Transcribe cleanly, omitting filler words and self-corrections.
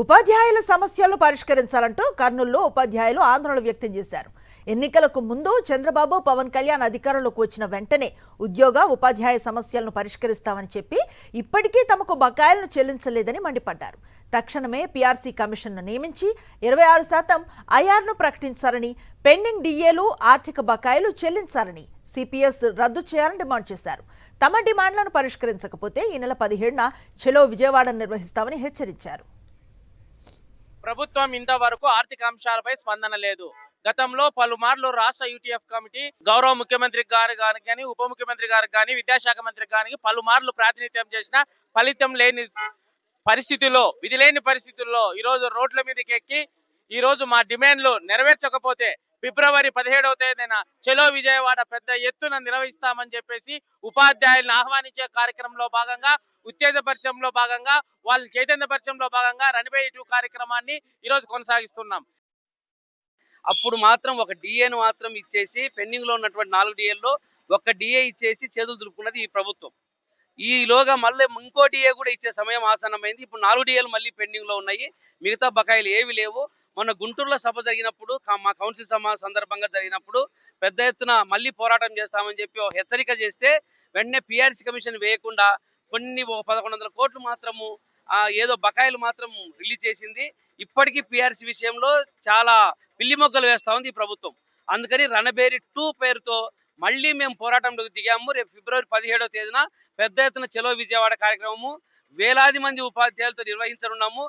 ఉపాధ్యాయుల సమస్యలను పరిష్కరించాలంటూ కర్నూలులో ఉపాధ్యాయులు ఆందోళన వ్యక్తం చేశారు. ఎన్నికలకు ముందు చంద్రబాబు, పవన్ కళ్యాణ్ అధికారంలోకి వచ్చిన వెంటనే ఉద్యోగ, ఉపాధ్యాయ సమస్యలను పరిష్కరిస్తామని చెప్పి ఇప్పటికీ తమకు బకాయిలను చెల్లించలేదని మండిపడ్డారు. తక్షణమే పీఆర్సీ కమిషన్ను నియమించి 26% ఐఆర్ను ప్రకటించాలని, పెండింగ్ డిఏలు, ఆర్థిక బకాయిలు చెల్లించాలని, సిపిఎస్ రద్దు చేయాలని డిమాండ్ చేశారు. తమ డిమాండ్లను పరిష్కరించకపోతే ఈ నెల 17న చలో విజయవాడ నిర్వహిస్తామని హెచ్చరించారు. ప్రభుత్వం ఇంతవరకు ఆర్థిక అంశాలపై స్పందన లేదు. గతంలో పలుమార్లు రాష్ట్ర యూటీఎఫ్ కమిటీ గౌరవ ముఖ్యమంత్రి గారు కానీ, ఉప ముఖ్యమంత్రి గారు కానీ, విద్యాశాఖ మంత్రి కానీ పలుమార్లు ప్రాతినిధ్యం చేసిన ఫలితం లేని పరిస్థితుల్లో, విధి లేని పరిస్థితుల్లో ఈరోజు రోడ్ల మీదకి ఎక్కి ఈరోజు మా డిమాండ్లు నెరవేర్చకపోతే ఫిబ్రవరి 17వ తేదీన చలో విజయవాడ పెద్ద ఎత్తున నిర్వహిస్తామని చెప్పేసి ఉపాధ్యాయులను ఆహ్వానించే కార్యక్రమంలో భాగంగా, ఉత్తేజపరిచయంలో భాగంగా, వాళ్ళ చైతన్యపరిచయంలో భాగంగా రన్వే 2 కార్యక్రమాన్ని ఈరోజు కొనసాగిస్తున్నాం. అప్పుడు మాత్రం ఒక డిఏను మాత్రం ఇచ్చేసి, పెండింగ్ లో ఉన్నటువంటి 4 డిఏల్లో ఒక డిఏ ఇచ్చేసి చేతులు దులుపుకున్నది ఈ ప్రభుత్వం. ఈలోగా మళ్ళీ ఇంకో డిఏ కూడా ఇచ్చే సమయం ఆసన్నమైంది. ఇప్పుడు 4 డిఏలు మళ్ళీ పెండింగ్ లో ఉన్నాయి. మిగతా బకాయిలు ఏవి లేవు. మొన్న గుంటూరులో సభ జరిగినప్పుడు, మా కౌన్సిల్ సభ సందర్భంగా జరిగినప్పుడు పెద్ద ఎత్తున మళ్ళీ పోరాటం చేస్తామని చెప్పి హెచ్చరిక చేస్తే వెంటనే పీఆర్సీ కమిషన్ వేయకుండా కొన్ని 1100 కోట్లు మాత్రము ఏదో బకాయిలు మాత్రం రిలీజ్ చేసింది. ఇప్పటికీ పీఆర్సీ విషయంలో చాలా పిల్లి మొగ్గలు వేస్తా ఉంది ఈ ప్రభుత్వం. అందుకని రణబేరి 2 పేరుతో మళ్ళీ మేము పోరాటంలోకి దిగాము. రేపు ఫిబ్రవరి 17వ తేదీన పెద్ద ఎత్తున చలో విజయవాడ కార్యక్రమము వేలాది మంది ఉపాధ్యాయులతో నిర్వహించనున్నాము.